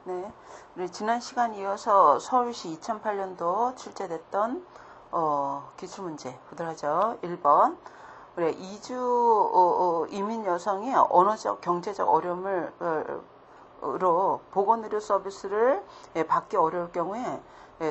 네, 우리 지난 시간 이어서 서울시 2008년도 출제됐던 기출문제 보도록 하죠. 1번. 우리 이주 이민 여성이 언어적, 경제적 어려움으로 보건의료 서비스를 받기 어려울 경우에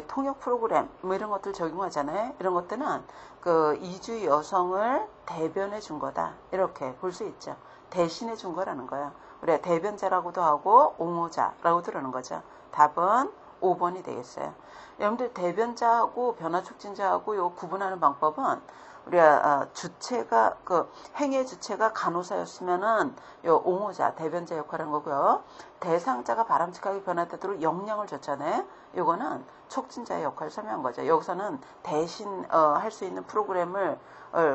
통역 프로그램 뭐 이런 것들 적용하잖아요. 이런 것들은 그 이주 여성을 대변해 준 거다. 이렇게 볼 수 있죠. 대신해 준 거라는 거야. 우리가 대변자라고도 하고 옹호자라고 그러는 거죠. 답은 5번이 되겠어요. 여러분들 대변자하고 변화촉진자하고 요 구분하는 방법은 우리가 주체가 그 행위의 주체가 간호사였으면은 요 옹호자 대변자 역할을 한 거고요. 대상자가 바람직하게 변화되도록 영향을 줬잖아요. 요거는 촉진자의 역할을 설명한 거죠. 여기서는 대신 할 수 있는 프로그램을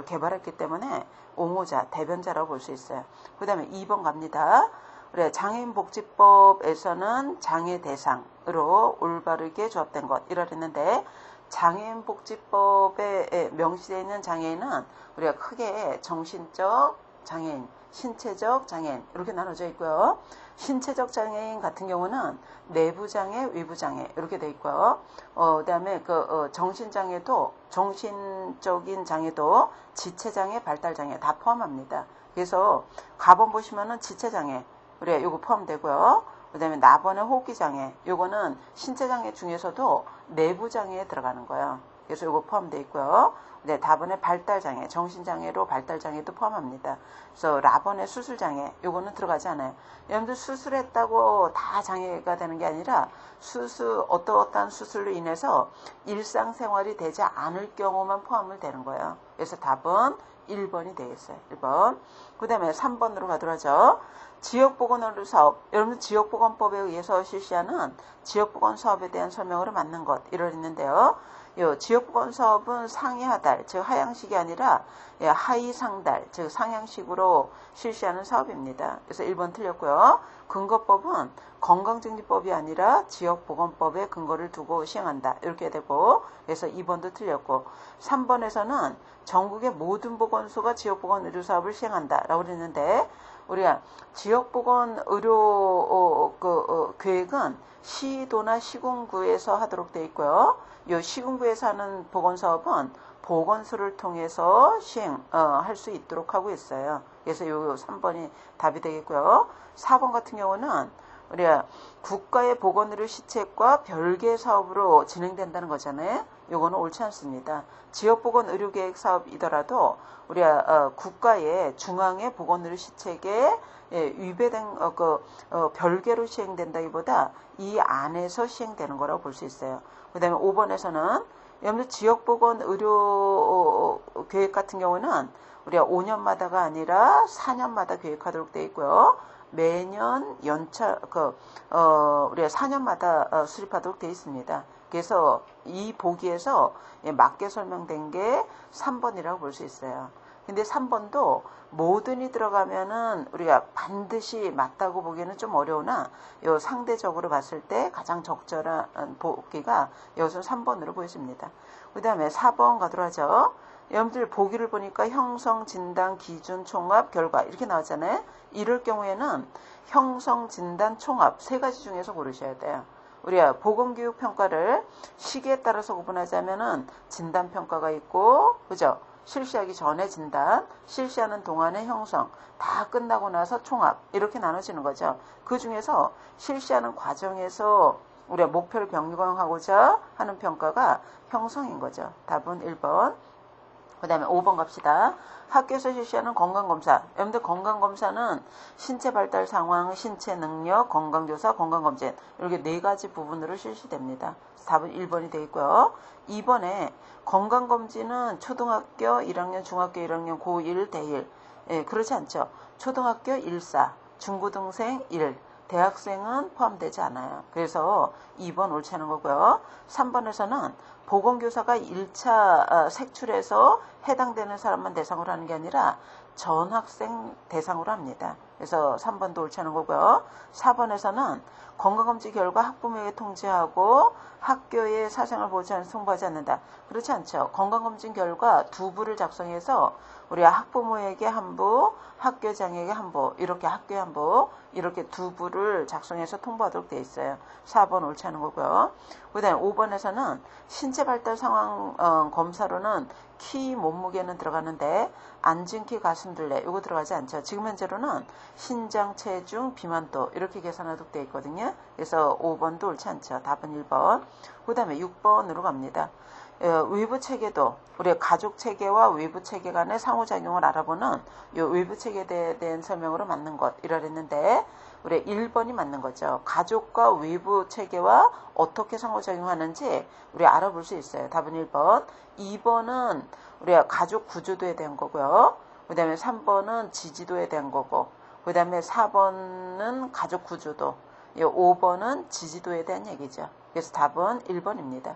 개발했기 때문에 옹호자 대변자라고 볼 수 있어요. 그 다음에 2번 갑니다. 그래, 장애인복지법에서는 장애 대상으로 올바르게 조합된 것 이러했는데 장애인복지법에 명시되어 있는 장애인은 우리가 크게 정신적 장애인, 신체적 장애인 이렇게 나눠져 있고요. 신체적 장애인 같은 경우는 내부장애, 외부장애 이렇게 되어 있고요. 그다음에 정신장애도 정신적인 장애도 지체장애, 발달장애 다 포함합니다. 그래서 가번 보시면은 지체장애 우리가 요거 포함되고요. 그 다음에 나번의 호기장애 요거는 신체장애 중에서도 내부장애에 들어가는 거예요. 그래서 요거 포함되어 있고요. 네, 다번에 발달장애, 정신장애로 발달장애도 포함합니다. 그래서 라번의 수술장애 요거는 들어가지 않아요. 여러분들 수술했다고 다 장애가 되는 게 아니라 어떠한 수술로 인해서 일상생활이 되지 않을 경우만 포함을 되는 거예요. 그래서 답은 1번이 되겠어요. 1번. 그 다음에 3번으로 가도록 하죠. 지역보건의료 사업, 여러분 지역보건법에 의해서 실시하는 지역보건 사업에 대한 설명으로 맞는 것 이러는데요. 요 지역보건 사업은 상위 하달, 즉 하향식이 아니라 하위 상달, 즉 상향식으로 실시하는 사업입니다. 그래서 1번 틀렸고요. 근거법은 건강증진법이 아니라 지역보건법에 근거를 두고 시행한다. 이렇게 되고 그래서 2번도 틀렸고 3번에서는 전국의 모든 보건소가 지역보건의료 사업을 시행한다. 라고 그랬는데 우리가 지역보건의료 계획은 시도나 시군구에서 하도록 되어 있고요. 이 시군구에서 하는 보건사업은 보건소를 통해서 시행할 수 있도록 하고 있어요. 그래서 요 3번이 답이 되겠고요. 4번 같은 경우는 우리가 국가의 보건의료 시책과 별개 사업으로 진행된다는 거잖아요. 요거는 옳지 않습니다. 지역보건의료계획 사업이더라도 우리가 국가의 중앙의 보건의료 시책에 위배된 별개로 시행된다기보다 이 안에서 시행되는 거라고 볼 수 있어요. 그 다음에 5번에서는 여러분들 지역보건의료 계획 같은 경우는 우리가 5년마다가 아니라 4년마다 계획하도록 되어 있고요. 매년 우리가 4년마다 수립하도록 되어 있습니다. 그래서 이 보기에서 맞게 설명된 게 3번이라고 볼 수 있어요. 근데 3번도 모든이 들어가면은 우리가 반드시 맞다고 보기에는 좀 어려우나 요 상대적으로 봤을 때 가장 적절한 보기가 여기서 3번으로 보여집니다. 그 다음에 4번 가도록 하죠. 여러분들 보기를 보니까 형성, 진단, 기준, 총합, 결과 이렇게 나왔잖아요. 이럴 경우에는 형성, 진단, 총합 세 가지 중에서 고르셔야 돼요. 우리가 보건교육평가를 시기에 따라서 구분하자면은 진단평가가 있고, 그죠? 실시하기 전에 진단, 실시하는 동안의 형성, 다 끝나고 나서 총합, 이렇게 나눠지는 거죠. 그 중에서 실시하는 과정에서 우리가 목표를 변경하고자 하는 평가가 형성인 거죠. 답은 1번. 그 다음에 5번 갑시다. 학교에서 실시하는 건강검사. 여러분들 건강검사는 신체 발달 상황, 신체 능력, 건강조사, 건강검진 이렇게 네 가지 부분으로 실시됩니다. 답은 1번이 되겠고요. 2번에 건강검진은 초등학교 1학년, 중학교 1학년, 고1, 대1 그렇지 않죠. 초등학교 1사, 중고등생 1, 대학생은 포함되지 않아요. 그래서 2번 옳지 않은 거고요. 3번에서는 보건교사가 1차 색출해서 해당되는 사람만 대상으로 하는 게 아니라 전 학생 대상으로 합니다. 그래서 3번도 옳지 않은 거고요. 4번에서는 건강검진 결과 학부모에게 통지하고 학교의 사생활 보호처에서 통보하지 않는다. 그렇지 않죠. 건강검진 결과 2부를 작성해서 우리 학부모에게 한 부, 학교장에게 한 부, 이렇게 학교에 한 부, 이렇게 2부를 작성해서 통보하도록 되어 있어요. 4번 옳지 않은 거고요. 그 다음에 5번에서는 신체 발달 상황 검사로는 키 몸무게는 들어가는데 앉은 키 가슴둘레 이거 들어가지 않죠. 지금 현재로는 신장 체중 비만도 이렇게 계산하도록 되어 있거든요. 그래서 5번도 옳지 않죠. 답은 1번. 그 다음에 6번으로 갑니다. 외부 체계도 우리 가족 체계와 외부 체계 간의 상호작용을 알아보는 이 외부 체계에 대한 설명으로 맞는 것 이러랬는데 우리 1번이 맞는 거죠. 가족과 외부 체계와 어떻게 상호작용하는지 우리 알아볼 수 있어요. 답은 1번. 2번은 우리가 가족 구조도에 대한 거고요. 그 다음에 3번은 지지도에 대한 거고 그 다음에 4번은 가족 구조도 5번은 지지도에 대한 얘기죠. 그래서 답은 1번입니다.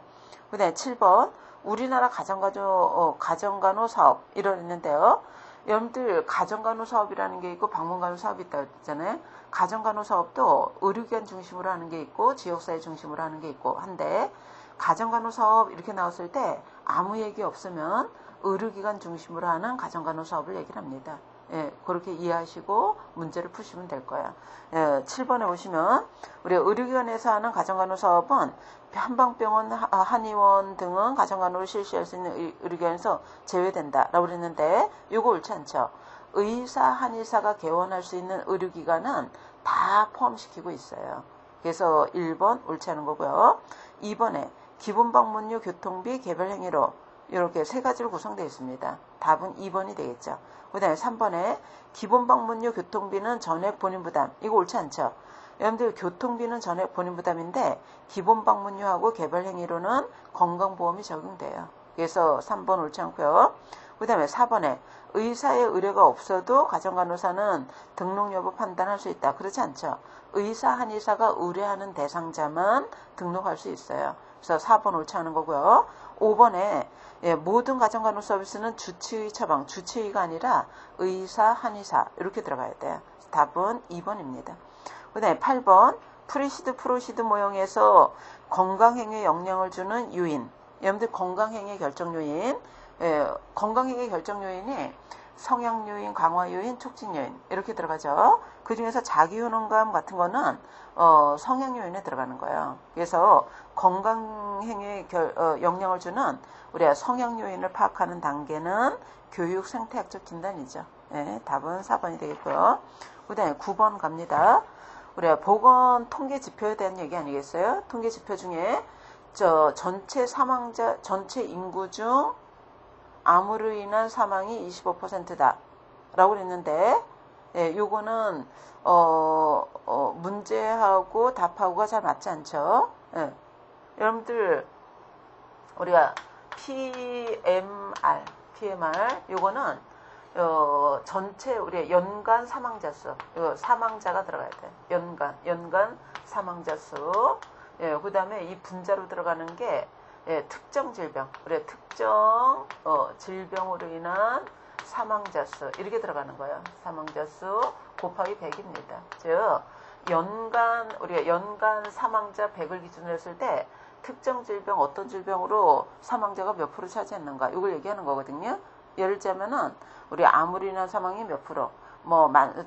그 다음에 7번 우리나라 가정간호 사업 이러는데요. 여러분들 가정간호 사업이라는 게 있고 방문간호 사업이 있다고 했잖아요. 가정간호 사업도 의료기관 중심으로 하는 게 있고 지역사회 중심으로 하는 게 있고 한데 가정간호 사업 이렇게 나왔을 때 아무 얘기 없으면 의료기관 중심으로 하는 가정간호 사업을 얘기를 합니다. 예, 그렇게 이해하시고 문제를 푸시면 될 거예요. 7번에 보시면 우리 의료기관에서 하는 가정간호 사업은 한방병원, 한의원 등은 가정간호를 실시할 수 있는 의료기관에서 제외된다라고 그랬는데 이거 옳지 않죠. 의사, 한의사가 개원할 수 있는 의료기관은 다 포함시키고 있어요. 그래서 1번 옳지 않은 거고요. 2번에 기본방문료 교통비 개별 행위로 이렇게 3가지로 구성되어 있습니다. 답은 2번이 되겠죠. 그 다음에 3번에 기본방문료 교통비는 전액 본인 부담. 이거 옳지 않죠. 여러분들 교통비는 전액 본인 부담인데 기본방문료하고 개별 행위로는 건강보험이 적용돼요. 그래서 3번 옳지 않고요. 그 다음에 4번에 의사의 의뢰가 없어도 가정간호사는 등록 여부 판단할 수 있다. 그렇지 않죠. 의사, 한의사가 의뢰하는 대상자만 등록할 수 있어요. 그래서 4번 옳지 않은 거고요. 5번에 모든 가정간호 서비스는 주치의 처방, 주치의가 아니라 의사, 한의사 이렇게 들어가야 돼요. 답은 2번입니다. 그 다음에 8번 프리시드, 프로시드 모형에서 건강행위에 영향을 주는 요인. 여러분들 건강행위 결정 요인. 건강행위 결정 요인이 성향 요인, 강화 요인, 촉진 요인 이렇게 들어가죠. 그 중에서 자기효능감 같은 거는 성향 요인에 들어가는 거예요. 그래서 건강행위에 영향을 주는 우리가 성향 요인을 파악하는 단계는 교육 생태학적 진단이죠. 네, 답은 4번이 되겠고요. 그 다음에 9번 갑니다. 우리가 보건 통계 지표에 대한 얘기 아니겠어요? 통계 지표 중에 전체 사망자, 전체 인구 중 암으로 인한 사망이 25%다 라고 그랬는데 요거는 문제하고 답하고가 잘 맞지 않죠. 여러분들 우리가 PMR 요거는 전체 우리 연간 사망자 수, 사망자가 들어가야 돼. 연간 사망자 수. 그 다음에 이 분자로 들어가는 게 특정 질병, 우리 특정 질병으로 인한 사망자 수 이렇게 들어가는 거예요. 사망자 수 곱하기 100입니다. 즉 우리가 연간 사망자 100을 기준으로 했을 때 특정 질병 어떤 질병으로 사망자가 몇 프로 차지했는가 이걸 얘기하는 거거든요. 예를 들자면은 우리 암으로 인한 사망이 몇 프로,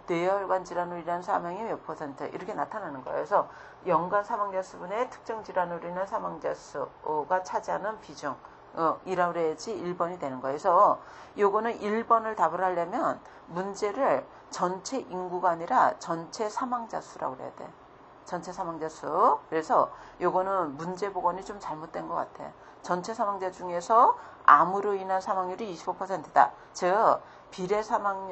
뇌혈관 질환으로 인한 사망이 몇 퍼센트 이렇게 나타나는 거예요. 그래서 연간 사망자 수분의 특정 질환으로 인한 사망자 수가 차지하는 비중 이라고 해야지 1번이 되는 거예요. 그래서 요거는 1번을 답을 하려면 문제를 전체 인구가 아니라 전체 사망자 수라고 그래야 돼. 전체 사망자 수. 그래서 요거는 문제 복원이 좀 잘못된 것 같아. 전체 사망자 중에서 암으로 인한 사망률이 25%다. 즉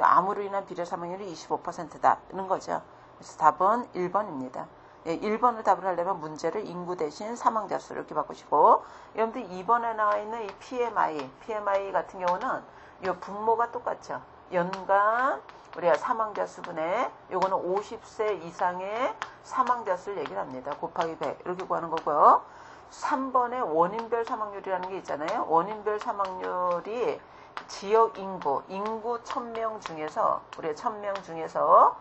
암으로 인한 비례 사망률이 25%다는 거죠. 그래서 답은 1번입니다. 1번을 답을 하려면 문제를 인구 대신 사망자 수 이렇게 바꾸시고, 여러분들 2번에 나와 있는 이 PMI 같은 경우는 이 분모가 똑같죠. 연간 우리가 사망자 수분에 요거는 50세 이상의 사망자 수를 얘기를 합니다. 곱하기 100 이렇게 구하는 거고요. 3번에 원인별 사망률이라는 게 있잖아요. 원인별 사망률이 지역 인구 1000명 중에서 우리 1000명 중에서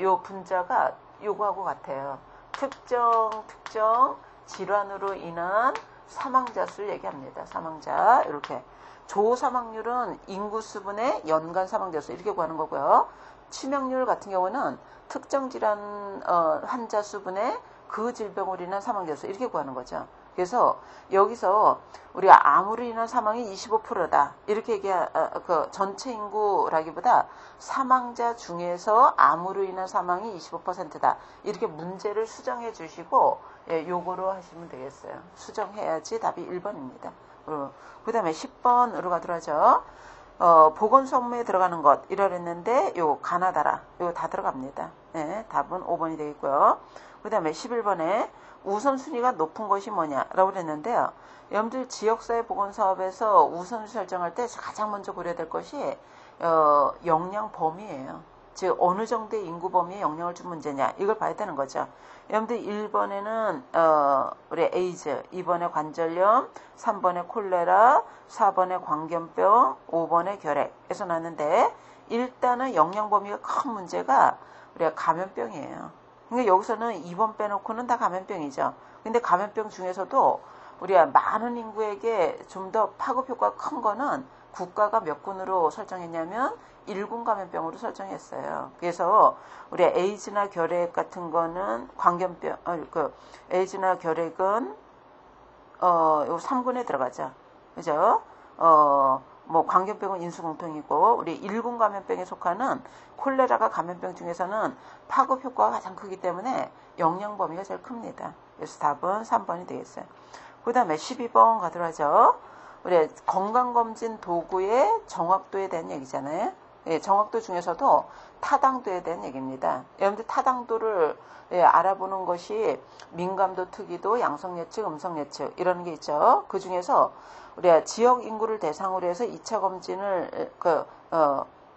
요 분자가 요거하고 같아요. 특정 질환으로 인한 사망자 수를 얘기합니다. 사망자 이렇게 조사망률은 인구 수분의 연간 사망자 수 이렇게 구하는 거고요. 치명률 같은 경우는 특정 질환 환자 수분의 그 질병으로 인한 사망자 수 이렇게 구하는 거죠. 그래서 여기서 우리가 암으로 인한 사망이 25%다 이렇게 그 전체 인구라기보다 사망자 중에서 암으로 인한 사망이 25%다 이렇게 문제를 수정해 주시고 요거로 하시면 되겠어요. 수정해야지 답이 1번입니다. 그 다음에 10번으로 가도록 하죠. 보건소 업무에 들어가는 것 이라 그랬는데 요 가나다라 요거 다 들어갑니다. 네, 답은 5번이 되겠고요. 그 다음에 11번에 우선순위가 높은 것이 뭐냐라고 그랬는데요. 여러분들 지역사회 보건사업에서 우선순위 설정할 때 가장 먼저 고려해야 될 것이 영양 범위예요. 즉 어느 정도의 인구 범위에 영향을 준 문제냐 이걸 봐야 되는 거죠. 여러분들 1번에는 우리 에이즈, 2번에 관절염, 3번에 콜레라, 4번에 광견병, 5번에 결핵에서 나왔는데 일단은 영양 범위가 큰 문제가 우리가 감염병이에요. 그러니까 여기서는 2번 빼놓고는 다 감염병이죠. 근데 감염병 중에서도 우리가 많은 인구에게 좀 더 파급 효과가 큰 거는 국가가 몇 군으로 설정했냐면 1군 감염병으로 설정했어요. 그래서 우리 에이즈나 결핵 같은 거는 광견병, 에이즈나 결핵은 요 3군에 들어가죠. 그죠? 뭐 광견병은 인수공통이고 우리 1군 감염병에 속하는 콜레라가 감염병 중에서는 파급 효과가 가장 크기 때문에 영양 범위가 제일 큽니다. 그래서 답은 3번이 되겠어요. 그 다음에 12번 가도록 하죠. 우리 건강검진 도구의 정확도에 대한 얘기잖아요. 예, 정확도 중에서도 타당도에 대한 얘기입니다. 여러분들 타당도를 알아보는 것이 민감도, 특이도, 양성 예측, 음성 예측 이런 게 있죠. 그 중에서 우리가 지역 인구를 대상으로 해서 2차 검진을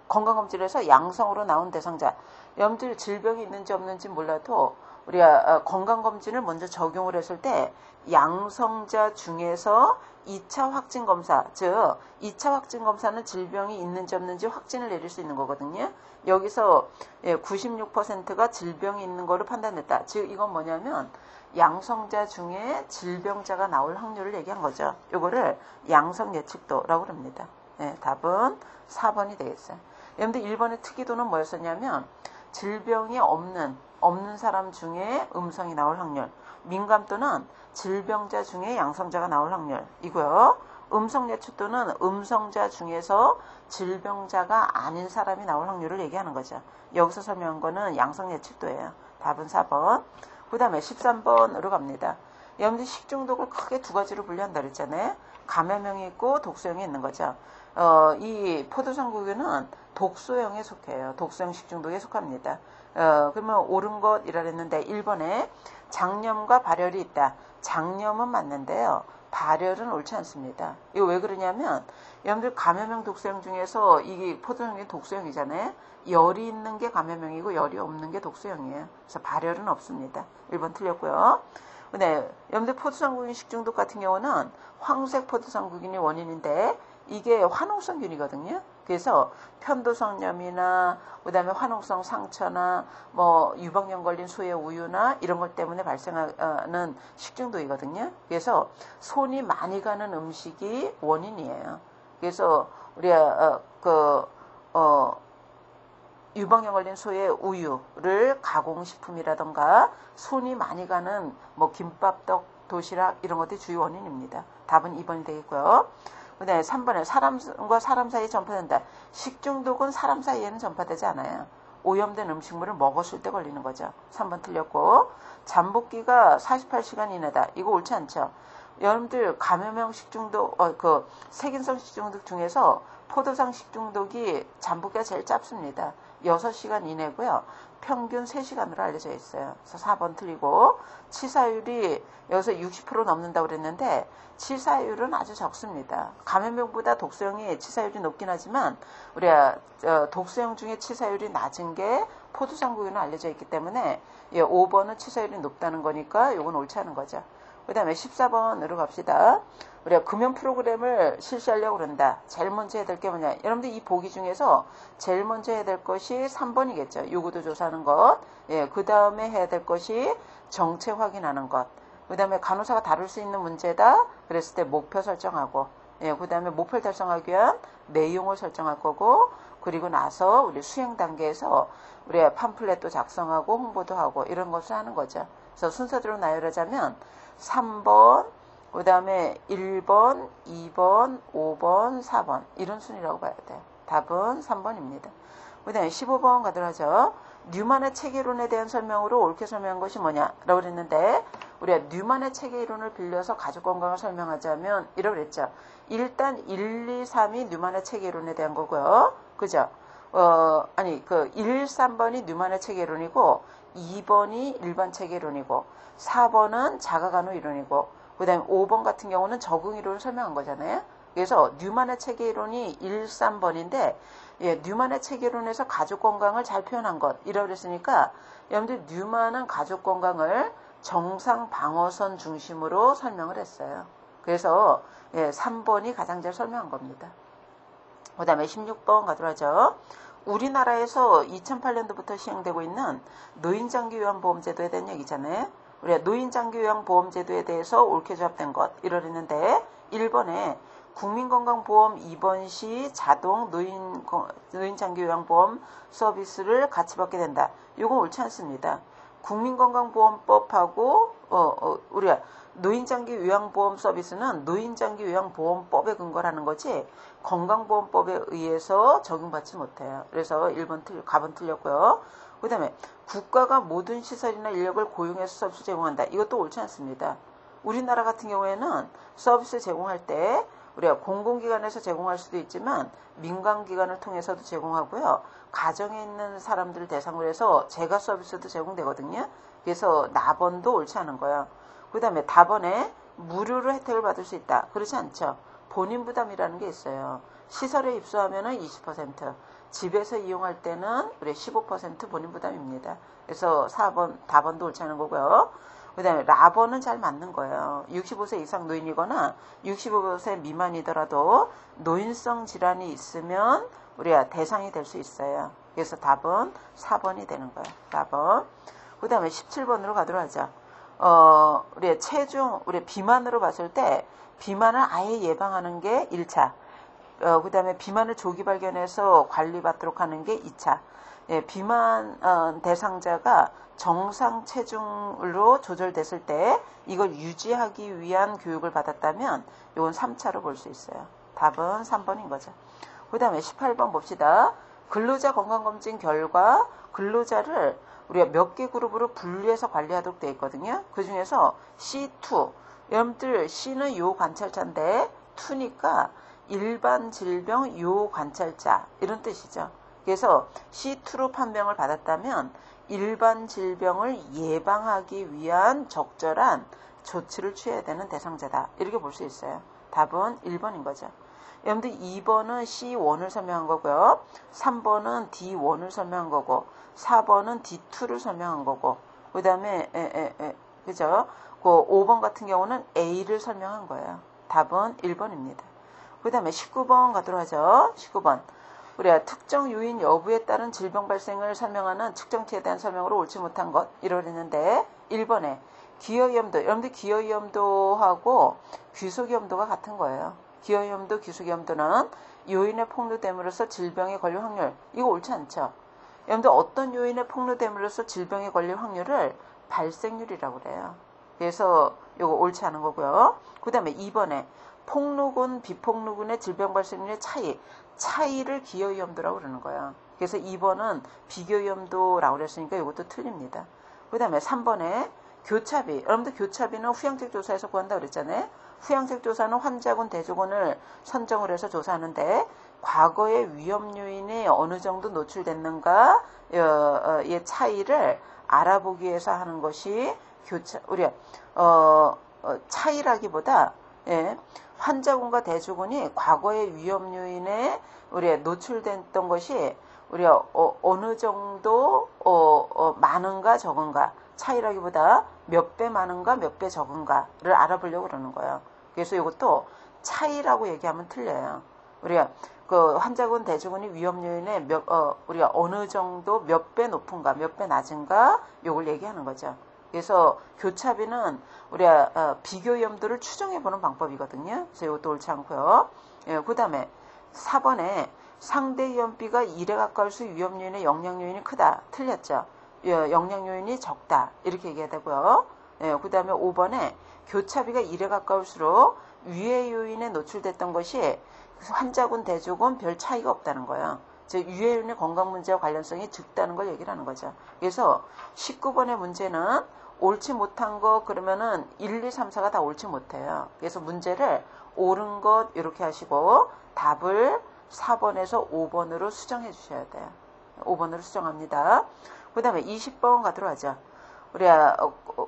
건강검진을 해서 양성으로 나온 대상자 여러분들 질병이 있는지 없는지 몰라도 우리가 건강검진을 먼저 적용을 했을 때 양성자 중에서 2차 확진 검사, 즉 2차 확진 검사는 질병이 있는지 없는지 확진을 내릴 수 있는 거거든요. 여기서 96%가 질병이 있는 거를 판단했다. 즉 이건 뭐냐면 양성자 중에 질병자가 나올 확률을 얘기한 거죠. 이거를 양성 예측도라고 합니다. 네, 답은 4번이 되겠어요. 여러분들 1번의 특이도는 뭐였었냐면 질병이 없는 사람 중에 음성이 나올 확률. 민감도는 질병자 중에 양성자가 나올 확률이고요. 음성 예측도는 음성자 중에서 질병자가 아닌 사람이 나올 확률을 얘기하는 거죠. 여기서 설명한 거는 양성 예측도예요. 답은 4번. 그 다음에 13번으로 갑니다. 여러분들 식중독을 크게 두 가지로 분류한다 그랬잖아요. 감염형이 있고 독소형이 있는 거죠. 이 포도상구균은 독소형에 속해요. 독소형 식중독에 속합니다. 그러면 옳은 것이라 그랬는데 1번에 장염과 발열이 있다. 장염은 맞는데요. 발열은 옳지 않습니다. 이거 왜 그러냐면 여러분들 감염형 독소형 중에서 이게 포도상구균이 독소형이잖아요. 열이 있는 게 감염형이고 열이 없는 게 독소형이에요. 그래서 발열은 없습니다. 1번 틀렸고요. 네, 여러분들 포도상구균 식중독 같은 경우는 황색 포도상구균이 원인인데 이게 화농성균이거든요. 그래서 편도성염이나 그다음에 화농성 상처나 뭐 유방염 걸린 소의 우유나 이런 것 때문에 발생하는 식중독이거든요. 그래서 손이 많이 가는 음식이 원인이에요. 그래서 우리가 유방염 걸린 소의 우유를 가공식품이라던가 손이 많이 가는 뭐 김밥, 떡, 도시락 이런 것들이 주요 원인입니다. 답은 2번이 되겠고요. 네, 3번에 사람과 사람 사이에 전파된다. 식중독은 사람 사이에는 전파되지 않아요. 오염된 음식물을 먹었을 때 걸리는 거죠. 3번 틀렸고 잠복기가 48시간 이내다. 이거 옳지 않죠. 여러분들 감염형 식중독, 세균성 식중독 중에서 포도상 식중독이 잠복기가 제일 짧습니다. 6시간 이내고요. 평균 3시간으로 알려져 있어요. 그래서 4번 틀리고 치사율이 여기서 60% 넘는다고 그랬는데 치사율은 아주 적습니다. 감염병보다 독소형이 치사율이 높긴 하지만 우리가 독소형 중에 치사율이 낮은 게 포도상구균으로 알려져 있기 때문에 5번은 치사율이 높다는 거니까 이건 옳지 않은 거죠. 그 다음에 14번으로 갑시다. 우리가 금연 프로그램을 실시하려고 그런다. 제일 먼저 해야 될 게 뭐냐. 여러분들 이 보기 중에서 제일 먼저 해야 될 것이 3번이겠죠. 요구도 조사하는 것. 예, 그 다음에 해야 될 것이 정체 확인하는 것. 그 다음에 간호사가 다룰 수 있는 문제다. 그랬을 때 목표 설정하고. 예, 그 다음에 목표를 달성하기 위한 내용을 설정할 거고. 그리고 나서 우리 수행 단계에서 우리 팜플렛도 작성하고 홍보도 하고 이런 것을 하는 거죠. 그래서 순서대로 나열하자면 3번, 그 다음에 1번, 2번, 5번, 4번 이런 순위라고 봐야 돼요. 답은 3번입니다. 그 다음에 15번 가도록 하죠. 뉴만의 체계이론에 대한 설명으로 옳게 설명한 것이 뭐냐라고 그랬는데 우리가 뉴만의 체계이론을 빌려서 가족 건강을 설명하자면 이라고 그랬죠. 일단 1, 2, 3이 뉴만의 체계이론에 대한 거고요. 그죠? 1, 3번이 뉴만의 체계이론이고 2번이 일반 체계이론이고 4번은 자가간호 이론이고 그 다음에 5번 같은 경우는 적응 이론을 설명한 거잖아요. 그래서 뉴만의 체계이론이 1, 3번인데 예, 뉴만의 체계이론에서 가족 건강을 잘 표현한 것 이라고 그랬으니까 여러분들 뉴만은 가족 건강을 정상 방어선 중심으로 설명을 했어요. 그래서 예, 3번이 가장 잘 설명한 겁니다. 그 다음에 16번 가도록 하죠. 우리나라에서 2008년도부터 시행되고 있는 노인장기요양보험제도에 대한 얘기잖아요. 우리가 노인장기요양보험제도에 대해서 옳게 조합된 것 이러는데 1번에 국민건강보험 입원 시 자동 노인장기요양보험 서비스를 같이 받게 된다. 이건 옳지 않습니다. 국민건강보험법하고 우리가 노인장기요양보험 서비스는 노인장기요양보험법에 근거하는 거지 건강보험법에 의해서 적용받지 못해요. 그래서 1번 갑은 틀렸고요. 그 다음에 국가가 모든 시설이나 인력을 고용해서 서비스 제공한다. 이것도 옳지 않습니다. 우리나라 같은 경우에는 서비스 제공할 때 우리가 공공기관에서 제공할 수도 있지만 민간기관을 통해서도 제공하고요. 가정에 있는 사람들을 대상으로 해서 재가 서비스도 제공되거든요. 그래서 나번도 옳지 않은 거예요. 그 다음에 다번에 무료로 혜택을 받을 수 있다. 그렇지 않죠. 본인 부담이라는 게 있어요. 시설에 입소하면은 20%, 집에서 이용할 때는 우리 15% 본인 부담입니다. 그래서 4번, 다번도 옳지 않은 거고요. 그 다음에 라번은 잘 맞는 거예요. 65세 이상 노인이거나 65세 미만이더라도 노인성 질환이 있으면 우리가 대상이 될 수 있어요. 그래서 답은 4번이 되는 거예요. 4번. 그 다음에 17번으로 가도록 하죠. 우리 체중, 우리 비만으로 봤을 때 비만을 아예 예방하는 게 1차. 그 다음에 비만을 조기 발견해서 관리받도록 하는 게 2차. 예, 비만 대상자가 정상 체중으로 조절됐을 때 이걸 유지하기 위한 교육을 받았다면 이건 3차로 볼 수 있어요. 답은 3번인 거죠. 그 다음에 18번 봅시다. 근로자 건강검진 결과 근로자를 우리가 몇 개 그룹으로 분류해서 관리하도록 되어 있거든요. 그 중에서 C2. 여러분들 C는 요 관찰자인데 2니까 일반 질병 요 관찰자 이런 뜻이죠. 그래서 C2로 판명을 받았다면 일반 질병을 예방하기 위한 적절한 조치를 취해야 되는 대상자다. 이렇게 볼 수 있어요. 답은 1번인 거죠. 여러분들 2번은 C1을 설명한 거고요. 3번은 D1을 설명한 거고 4번은 D2를 설명한 거고 그 다음에 그죠? 그 5번 같은 경우는 A를 설명한 거예요. 답은 1번입니다. 그 다음에 19번 가도록 하죠. 19번. 우리가 특정 요인 여부에 따른 질병 발생을 설명하는 측정치에 대한 설명으로 옳지 못한 것 이러는데 1번에 기여위험도. 여러분들 기여위험도하고 귀속위험도가 같은 거예요. 기여위험도, 귀속위험도는 요인에 폭로됨으로써 질병에 걸릴 확률. 이거 옳지 않죠? 여러분들 어떤 요인에 폭로됨으로써 질병에 걸릴 확률을 발생률이라고 그래요. 그래서 이거 옳지 않은 거고요. 그 다음에 2번에 폭로군, 비폭로군의 질병 발생률의 차이를 기여위험도라고 그러는 거예요. 그래서 2번은 비교위험도라고 그랬으니까 이것도 틀립니다. 그 다음에 3번에 교차비. 여러분들 교차비는 후양책 조사에서 구한다고 그랬잖아요. 후양책 조사는 환자군, 대조군을 선정을 해서 조사하는데 과거의 위험 요인이 어느 정도 노출됐는가의 차이를 알아보기 위해서 하는 것이 우리가 차이라기보다 예, 환자군과 대조군이 과거의 위험 요인에 우리가 노출됐던 것이 우리가 어느 정도 많은가 적은가 차이라기보다 몇 배 많은가 몇 배 적은가를 알아보려고 그러는 거예요. 그래서 이것도 차이라고 얘기하면 틀려요. 우리가 그 환자군 대조군이 위험 요인에 우리가 어느 정도 몇 배 높은가 몇 배 낮은가 요걸 얘기하는 거죠. 그래서 교차비는 우리가 비교 위험도를 추정해 보는 방법이거든요. 그래서 이것도 옳지 않고요. 예, 그 다음에 4번에 상대 위험비가 1에 가까울수록 위험 요인의 영향 요인이 크다. 틀렸죠. 예, 영향 요인이 적다. 이렇게 얘기해야 되고요. 예, 그 다음에 5번에 교차비가 1에 가까울수록 위해 요인에 노출됐던 것이 환자군 대조군 별 차이가 없다는 거예요. 즉 위해 요인의 건강 문제와 관련성이 적다는 걸 얘기를 하는 거죠. 그래서 19번의 문제는 옳지 못한 거 그러면은 1, 2, 3, 4가 다 옳지 못해요. 그래서 문제를 옳은 것 이렇게 하시고 답을 4번에서 5번으로 수정해 주셔야 돼요. 5번으로 수정합니다. 그 다음에 20번 가도록 하죠. 우리가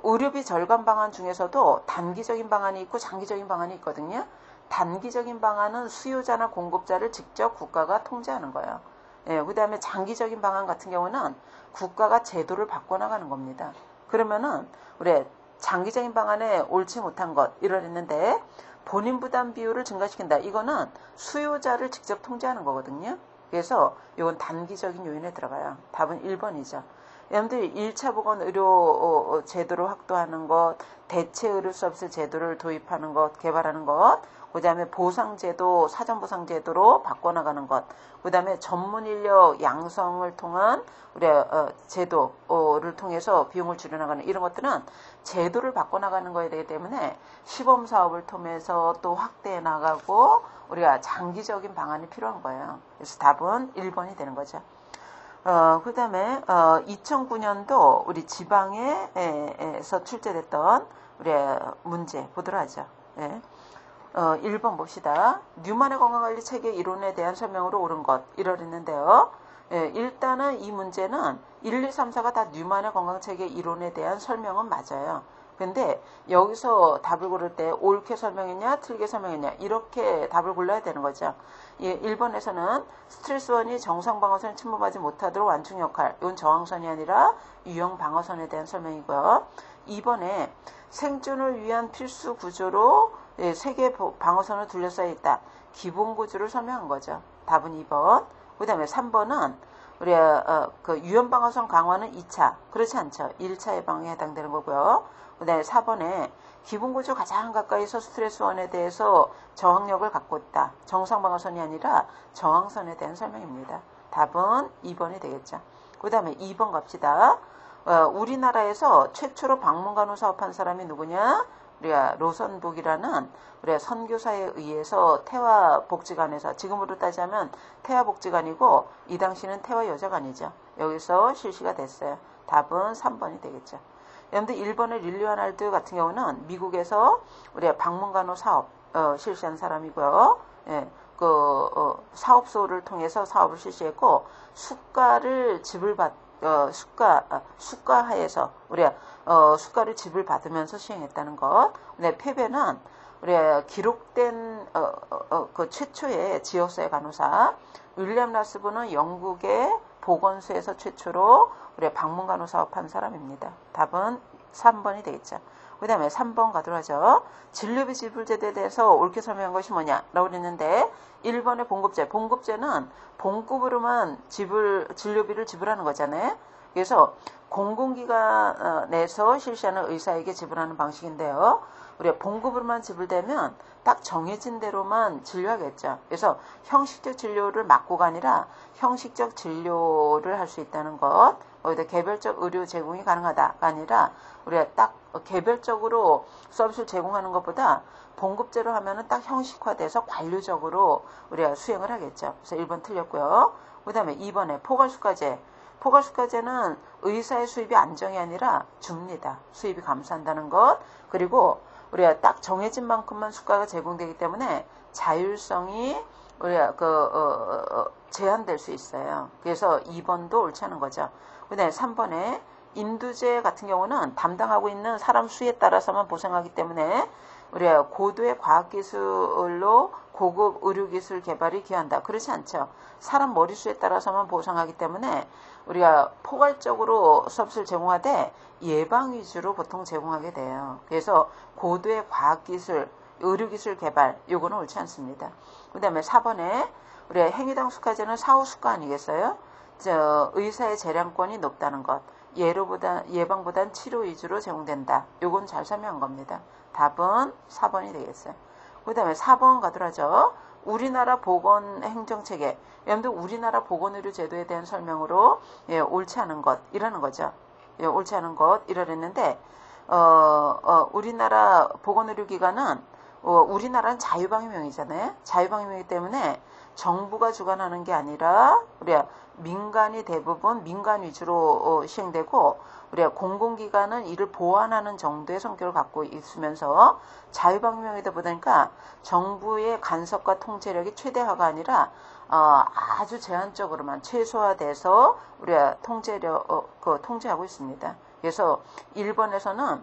의료비 절감 방안 중에서도 단기적인 방안이 있고 장기적인 방안이 있거든요. 단기적인 방안은 수요자나 공급자를 직접 국가가 통제하는 거예요. 예, 그 다음에 장기적인 방안 같은 경우는 국가가 제도를 바꿔나가는 겁니다. 그러면은 우리 장기적인 방안에 옳지 못한 것 이러했는데 본인 부담 비율을 증가시킨다. 이거는 수요자를 직접 통제하는 거거든요. 그래서 이건 단기적인 요인에 들어가요. 답은 1번이죠. 여러분들 1차 보건 의료 제도를 확대하는 것, 대체 의료 서비스 제도를 도입하는 것, 개발하는 것, 그 다음에 보상제도, 사전보상제도로 바꿔나가는 것, 그 다음에 전문 인력 양성을 통한 우리 제도를 통해서 비용을 줄여나가는 이런 것들은 제도를 바꿔나가는 거에 되기 때문에 시범사업을 통해서 또 확대해 나가고 우리가 장기적인 방안이 필요한 거예요. 그래서 답은 1번이 되는 거죠. 그 다음에 2009년도 우리 지방에서 출제됐던 우리 문제 보도록 하죠. 예. 1번 봅시다. 뉴만의 건강관리 체계 이론에 대한 설명으로 옳은 것 이러했는데요. 예, 일단은 이 문제는 1, 2, 3, 4가 다 뉴만의 건강체계 이론에 대한 설명은 맞아요. 근데 여기서 답을 고를 때 옳게 설명했냐 틀리게 설명했냐 이렇게 답을 골라야 되는 거죠. 예, 1번에서는 스트레스원이 정상 방어선에 침범하지 못하도록 완충 역할, 이건 저항선이 아니라 유형 방어선에 대한 설명이고요. 2번에 생존을 위한 필수 구조로 세계 방어선을 둘러싸여 있다. 기본 구조를 설명한 거죠. 답은 2번. 그 다음에 3번은 우리 그 유형 방어선 강화는 2차. 그렇지 않죠. 1차 예방에 해당되는 거고요. 그 다음에 4번에 기본 구조 가장 가까이서 스트레스원에 대해서 저항력을 갖고 있다. 정상 방어선이 아니라 저항선에 대한 설명입니다. 답은 2번이 되겠죠. 그 다음에 2번 갑시다. 우리나라에서 최초로 방문간호 사업한 사람이 누구냐? 우리가 로선복이라는 우리가 선교사에 의해서 태화복지관에서, 지금으로 따지면 태화복지관이고 이 당시는 태화여자관이죠. 여기서 실시가 됐어요. 답은 3번이 되겠죠. 여러분들 1번의 릴리안 알드 같은 경우는 미국에서 우리가 방문간호 사업 실시한 사람이고요. 예, 사업소를 통해서 사업을 실시했고 수가를 수가하에서 우리가 수가를 지불받으면서 시행했다는 것. 네, 폐배는 우리가 기록된 그 최초의 지역사회 간호사 윌리엄 라스부는 영국의 보건소에서 최초로 우리가 방문간호 사업한 사람입니다. 답은 3번이 되겠죠. 그 다음에 3번 가도록 하죠. 진료비 지불제도에 대해서 옳게 설명한 것이 뭐냐라고 그랬는데 1번의 봉급제. 봉급제는 봉급으로만 진료비를 지불하는 거잖아요. 그래서 공공기관에서 실시하는 의사에게 지불하는 방식인데요. 우리가 봉급으로만 지불되면 딱 정해진 대로만 진료하겠죠. 그래서 형식적 진료를 막고가 아니라 형식적 진료를 할 수 있다는 것. 거기다 개별적 의료 제공이 가능하다가 아니라 우리가 딱 개별적으로 서비스를 제공하는 것보다 봉급제로 하면은 딱 형식화돼서 관료적으로 우리가 수행을 하겠죠. 그래서 1번 틀렸고요. 그 다음에 2번에 포괄수가제. 포괄수가제는 의사의 수입이 안정이 아니라 줍니다. 수입이 감소한다는 것. 그리고 우리가 딱 정해진 만큼만 수가가 제공되기 때문에 자율성이 우리가 제한될 수 있어요. 그래서 2번도 옳지 않은 거죠. 그 다음에 3번에 인두제 같은 경우는 담당하고 있는 사람 수에 따라서만 보상하기 때문에 우리가 고도의 과학기술로 고급 의료기술 개발이 기여한다. 그렇지 않죠. 사람 머리수에 따라서만 보상하기 때문에 우리가 포괄적으로 서비스를 제공하되 예방 위주로 보통 제공하게 돼요. 그래서 고도의 과학기술, 의료기술 개발, 요거는 옳지 않습니다. 그 다음에 4번에 우리가 행위당 숙하제는 사후수가 아니겠어요? 의사의 재량권이 높다는 것. 예방보단 치료 위주로 제공된다. 요건 잘 설명한 겁니다. 답은 4번이 되겠어요. 그 다음에 4번 가더라죠. 우리나라 보건행정체계. 여러분들 우리나라 보건의료제도에 대한 설명으로 옳지 않은 것 이라는 거죠. 옳지 않은 것 이러랬는데 우리나라 보건의료기관은 우리나라는 자유방위명이잖아요. 자유방위명이기 때문에 정부가 주관하는 게 아니라 우리가 민간이 대부분 민간 위주로 시행되고 우리가 공공기관은 이를 보완하는 정도의 성격을 갖고 있으면서 자유방위명이다 보니까 정부의 간섭과 통제력이 최대화가 아니라 아주 제한적으로만 최소화돼서 우리가 통제하고 있습니다. 그래서 1번에서는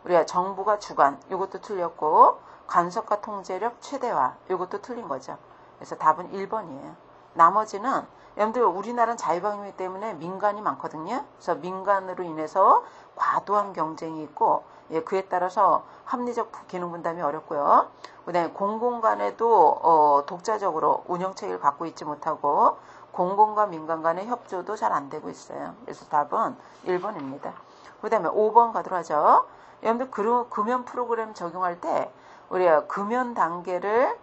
우리가 정부가 주관 이것도 틀렸고 간섭과 통제력 최대화 이것도 틀린 거죠. 그래서 답은 1번이에요. 나머지는 여러분들 우리나라는 자유방위이기 때문에 민간이 많거든요. 그래서 민간으로 인해서 과도한 경쟁이 있고 그에 따라서 합리적 기능 분담이 어렵고요. 그다음에 공공간에도 독자적으로 운영체계를 갖고 있지 못하고 공공과 민간 간의 협조도 잘 안 되고 있어요. 그래서 답은 1번입니다. 그다음에 5번 가도록 하죠. 여러분들 금연 프로그램 적용할 때 우리가 금연 단계를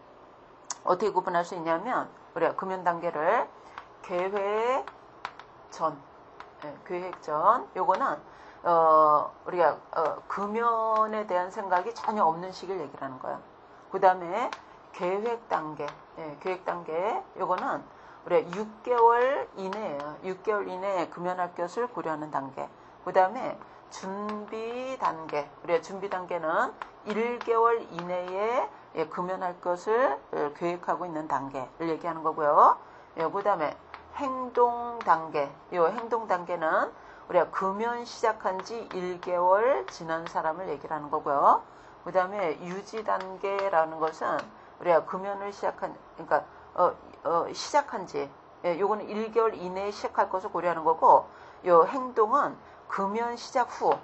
어떻게 구분할 수 있냐면 우리가 금연 단계를 계획 전 요거는 우리가 금연에 대한 생각이 전혀 없는 시기를 얘기를 하는 거예요. 그 다음에 계획 단계 요거는 우리가 6개월 이내예요. 6개월 이내에 금연할 것을 고려하는 단계. 그 다음에 준비 단계. 우리가 준비 단계는 1개월 이내에 금연할 것을 계획하고 있는 단계를 얘기하는 거고요. 그 다음에 행동 단계. 요 행동 단계는 우리가 금연 시작한 지 1개월 지난 사람을 얘기를 하는 거고요. 그 다음에 유지 단계라는 것은 우리가 금연을 시작한 지 요거는 1개월 이내에 시작할 것을 고려하는 거고, 요 행동은 금연 시작 후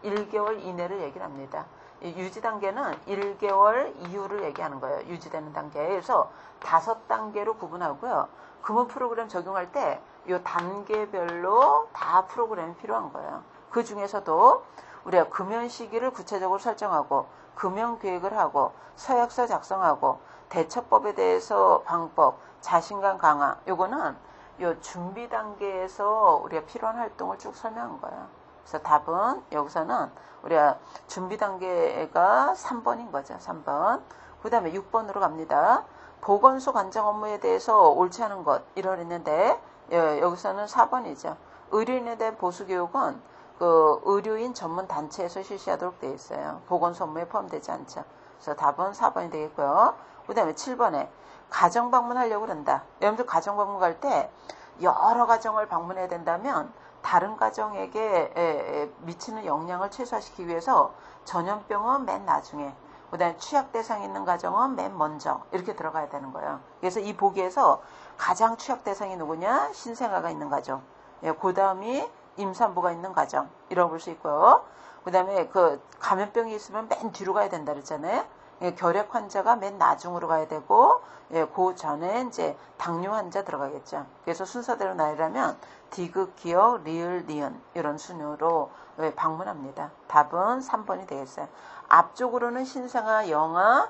1개월 이내를 얘기를 합니다. 유지 단계는 1개월 이후를 얘기하는 거예요. 유지되는 단계. 그래서 5단계로 구분하고요. 금연 프로그램 적용할 때 이 단계별로 다 프로그램이 필요한 거예요. 그 중에서도 우리가 금연 시기를 구체적으로 설정하고 금연 계획을 하고 서약서 작성하고 대처법에 대해서 방법, 자신감 강화 요거는 요 준비 단계에서 우리가 필요한 활동을 쭉 설명한 거예요. 그래서 답은 여기서는 우리가 준비 단계가 3번인 거죠. 3번. 그 다음에 6번으로 갑니다. 보건소 관장 업무에 대해서 옳지 않은 것 이러했는데 여기서는 4번이죠. 의료인에 대한 보수교육은 그 의료인 전문 단체에서 실시하도록 되어 있어요. 보건소 업무에 포함되지 않죠. 그래서 답은 4번이 되겠고요. 그 다음에 7번에 가정 방문하려고 그런다. 여러분들 가정 방문 갈 때 여러 가정을 방문해야 된다면 다른 가정에게 미치는 영향을 최소화시키기 위해서 전염병은 맨 나중에, 그 다음에 취약 대상이 있는 가정은 맨 먼저 이렇게 들어가야 되는 거예요. 그래서 이 보기에서 가장 취약 대상이 누구냐? 신생아가 있는 가정. 그 다음이 임산부가 있는 가정. 이라고 볼 수 있고요. 그 다음에 그 감염병이 있으면 맨 뒤로 가야 된다 그랬잖아요. 결핵 환자가 맨 나중으로 가야 되고, 그 전에 이제 당뇨 환자 들어가겠죠. 그래서 순서대로 나열하면 디귿, 기역, 리을, 니은 이런 순으로 방문합니다. 답은 3번이 되겠어요. 앞쪽으로는 신생아, 영아,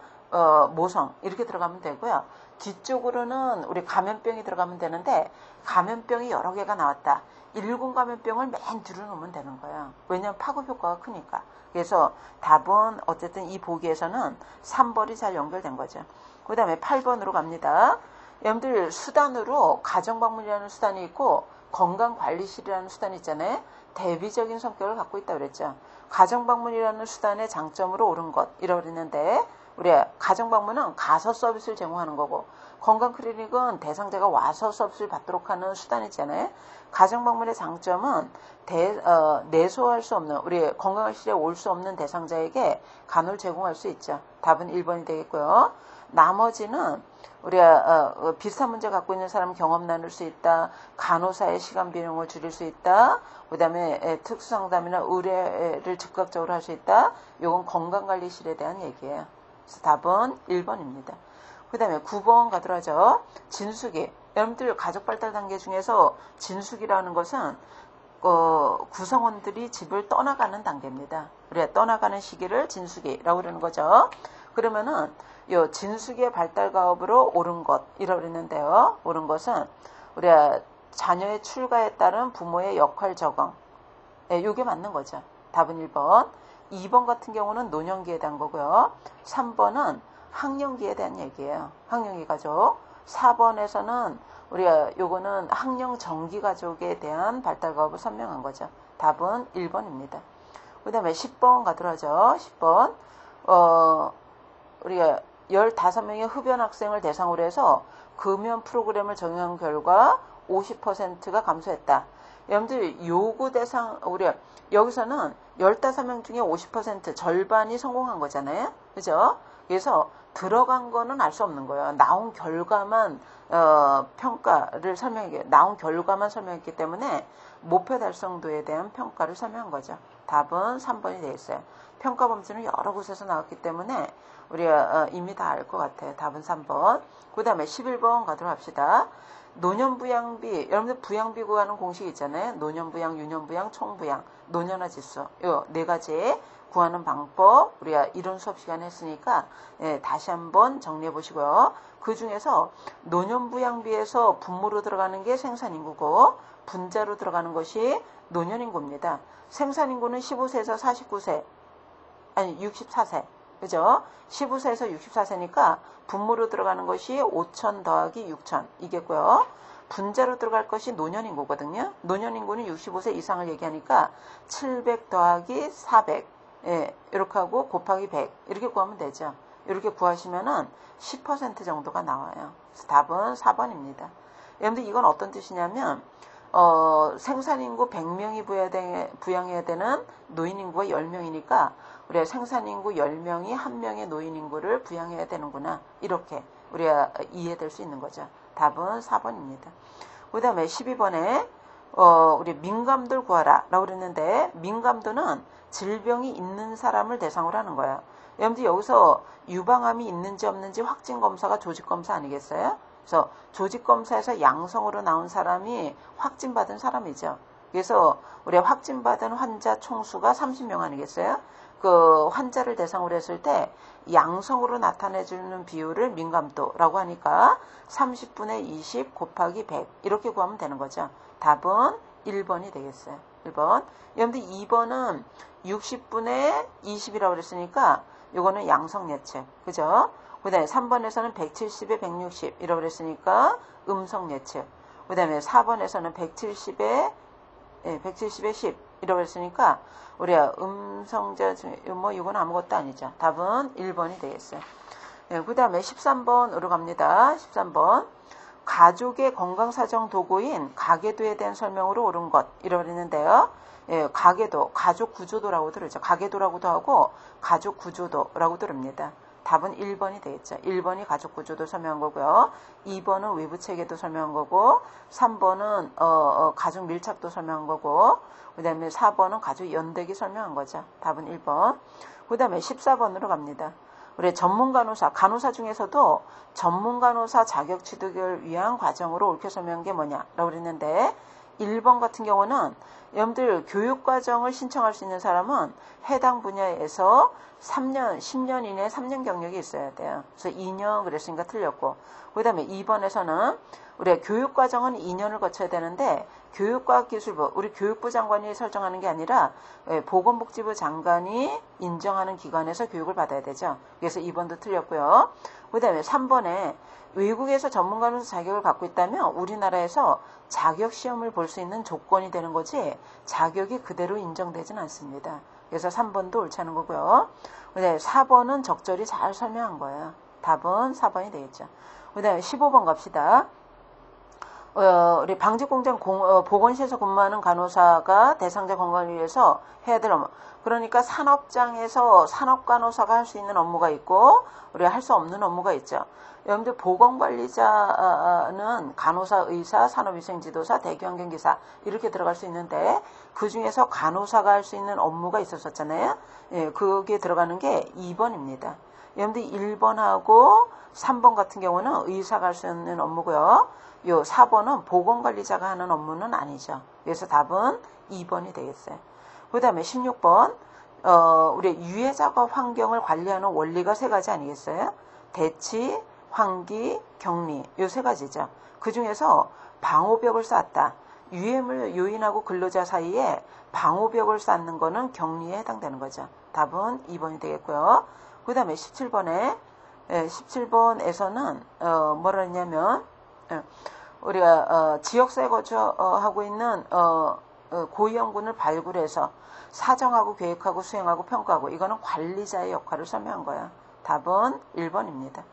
모성 이렇게 들어가면 되고요. 뒤쪽으로는 우리 감염병이 들어가면 되는데 감염병이 여러 개가 나왔다. 1군 감염병을 맨 뒤로 놓으면 되는 거예요. 왜냐하면 파급 효과가 크니까. 그래서 답은 어쨌든 이 보기에서는 3번이 잘 연결된 거죠. 그 다음에 8번으로 갑니다. 여러분들 수단으로 가정방문이라는 수단이 있고 건강관리실이라는 수단이 있잖아요. 대비적인 성격을 갖고 있다고 그랬죠. 가정방문이라는 수단의 장점으로 옳은 것 이라고 그랬는데 우리 가정방문은 가서 서비스를 제공하는 거고, 건강클리닉은 대상자가 와서 서비스를 받도록 하는 수단이잖아요. 가정방문의 장점은 내소할 수 없는, 우리 건강할 시절에 올 수 없는 대상자에게 간호를 제공할 수 있죠. 답은 1번이 되겠고요. 나머지는 우리가 비슷한 문제 갖고 있는 사람 경험 나눌 수 있다. 간호사의 시간 비용을 줄일 수 있다. 그 다음에 특수상담이나 의뢰를 즉각적으로 할 수 있다. 이건 건강관리실에 대한 얘기예요. 그래서 답은 1번입니다. 그 다음에 9번 가도록 하죠. 진수기. 여러분들 가족발달 단계 중에서 진수기라는 것은 구성원들이 집을 떠나가는 단계입니다. 우리가 떠나가는 시기를 진수기라고 그러는 거죠. 그러면은 요 진수기의 발달 가업으로 옳은 것이라고 그랬는데요. 옳은 것은 우리가 자녀의 출가에 따른 부모의 역할 적응. 요게 맞는 거죠. 답은 1번. 2번 같은 경우는 노년기에 대한 거고요. 3번은 학령기에 대한 얘기예요. 학령기 가족. 4번에서는 우리가 요거는 학령 정기 가족에 대한 발달 가업을 설명한 거죠. 답은 1번입니다. 그 다음에 10번 가도록 하죠. 10번. 우리가 15명의 흡연 학생을 대상으로 해서 금연 프로그램을 적용한 결과 50%가 감소했다. 여러분들 요구 대상, 우리가 여기서는 15명 중에 50% 절반이 성공한 거잖아요. 그죠? 그래서 들어간 거는 알 수 없는 거예요. 나온 결과만 평가를 나온 결과만 설명했기 때문에 목표 달성도에 대한 평가를 설명한 거죠. 답은 3번이 되겠어요. 평가 범주는 여러 곳에서 나왔기 때문에 우리가 이미 다 알 것 같아요. 답은 3번. 그 다음에 11번 가도록 합시다. 노년부양비, 여러분들 부양비 구하는 공식 있잖아요. 노년부양, 유년부양, 총부양, 노년화 지수. 요 4가지 구하는 방법 우리가 이론 수업 시간에 했으니까 다시 한번 정리해 보시고요. 그 중에서 노년부양비에서 분모로 들어가는 게 생산인구고 분자로 들어가는 것이 노년인구입니다. 생산인구는 15세에서 49세, 아니 64세. 그죠? 15세에서 64세니까 분모로 들어가는 것이 5천 더하기 6천 이겠고요. 분자로 들어갈 것이 노년인구거든요. 노년인구는 65세 이상을 얘기하니까 700 더하기 400 이렇게 하고 곱하기 100 이렇게 구하면 되죠. 이렇게 구하시면은 10% 정도가 나와요. 그래서 답은 4번입니다. 여러분들 이건 어떤 뜻이냐면 생산인구 100명이 부양해야 되는 노인인구가 10명이니까 우리가 생산인구 10명이 1명의 노인인구를 부양해야 되는구나. 이렇게 우리가 이해될 수 있는 거죠. 답은 4번입니다. 그 다음에 12번에 우리 민감도를 구하라 라고 그랬는데 민감도는 질병이 있는 사람을 대상으로 하는 거예요. 여러분들 여기서 유방암이 있는지 없는지 확진검사가 조직검사 아니겠어요? 그래서 조직검사에서 양성으로 나온 사람이 확진받은 사람이죠. 그래서 우리 확진받은 환자 총수가 30명 아니겠어요? 그 환자를 대상으로 했을 때 양성으로 나타내주는 비율을 민감도라고 하니까 30분의 20 곱하기 100 이렇게 구하면 되는 거죠. 답은 1번이 되겠어요. 1번. 여러분들 2번은 60분의 20이라고 그랬으니까 이거는 양성 예측. 그죠? 그 다음에 3번에서는 170에 160 이라고 그랬으니까 음성 예측. 그 다음에 4번에서는 170에 10 이라고 그랬으니까 우리가 음성자 중에 이건 아무것도 아니죠. 답은 1번이 되겠어요. 그 다음에 13번으로 갑니다. 13번. 가족의 건강사정 도구인 가계도에 대한 설명으로 옳은 것 이라고 그랬는데요. 가계도, 가족 구조도라고 들으죠. 가계도라고도 하고 가족 구조도라고 들읍니다. 답은 1번이 되겠죠. 1번이 가족 구조도 설명한 거고요. 2번은 외부 체계도 설명한 거고 3번은 가족 밀착도 설명한 거고 그 다음에 4번은 가족 연대기 설명한 거죠. 답은 1번. 그 다음에 14번으로 갑니다. 우리 전문간호사, 간호사 중에서도 전문간호사 자격 취득을 위한 과정으로 옳게 설명한 게 뭐냐라고 그랬는데 1번 같은 경우는 여러분들 교육과정을 신청할 수 있는 사람은 해당 분야에서 3년, 10년 이내 3년 경력이 있어야 돼요. 그래서 2년 그랬으니까 틀렸고 그 다음에 2번에서는 우리가 교육과정은 2년을 거쳐야 되는데 교육과학기술부, 우리 교육부 장관이 설정하는 게 아니라 보건복지부 장관이 인정하는 기관에서 교육을 받아야 되죠. 그래서 2번도 틀렸고요. 그 다음에 3번에 외국에서 전문가로서 자격을 갖고 있다면 우리나라에서 자격시험을 볼 수 있는 조건이 되는 거지 자격이 그대로 인정되지는 않습니다. 그래서 3번도 옳지 않은 거고요. 그다음에 4번은 적절히 잘 설명한 거예요. 답은 4번이 되겠죠. 그다음에 15번 갑시다. 우리 방직공장 보건실에서 근무하는 간호사가 대상자 건강을 위해서 해야 될 업무. 그러니까 산업장에서 산업간호사가 할 수 있는 업무가 있고 우리가 할 수 없는 업무가 있죠. 여러분들 보건관리자는 간호사, 의사, 산업위생지도사, 대기환경기사 이렇게 들어갈 수 있는데 그 중에서 간호사가 할 수 있는 업무가 있었잖아요. 예, 그게 들어가는 게 2번입니다. 여러분들 1번하고 3번 같은 경우는 의사가 할 수 있는 업무고요. 요 4번은 보건관리자가 하는 업무는 아니죠. 그래서 답은 2번이 되겠어요. 그 다음에 16번 우리 유해작업 환경을 관리하는 원리가 3가지 아니겠어요? 대치, 환기, 격리 요 3가지죠. 그 중에서 방호벽을 쌓았다. 유해물 요인하고 근로자 사이에 방호벽을 쌓는 거는 격리에 해당되는 거죠. 답은 2번이 되겠고요. 그 다음에 17번에서는 뭐라 했냐면 우리가 지역사회 거주하고 있는 고위험군을 발굴해서 사정하고 계획하고 수행하고 평가하고 이거는 관리자의 역할을 설명한 거예요. 답은 1번입니다.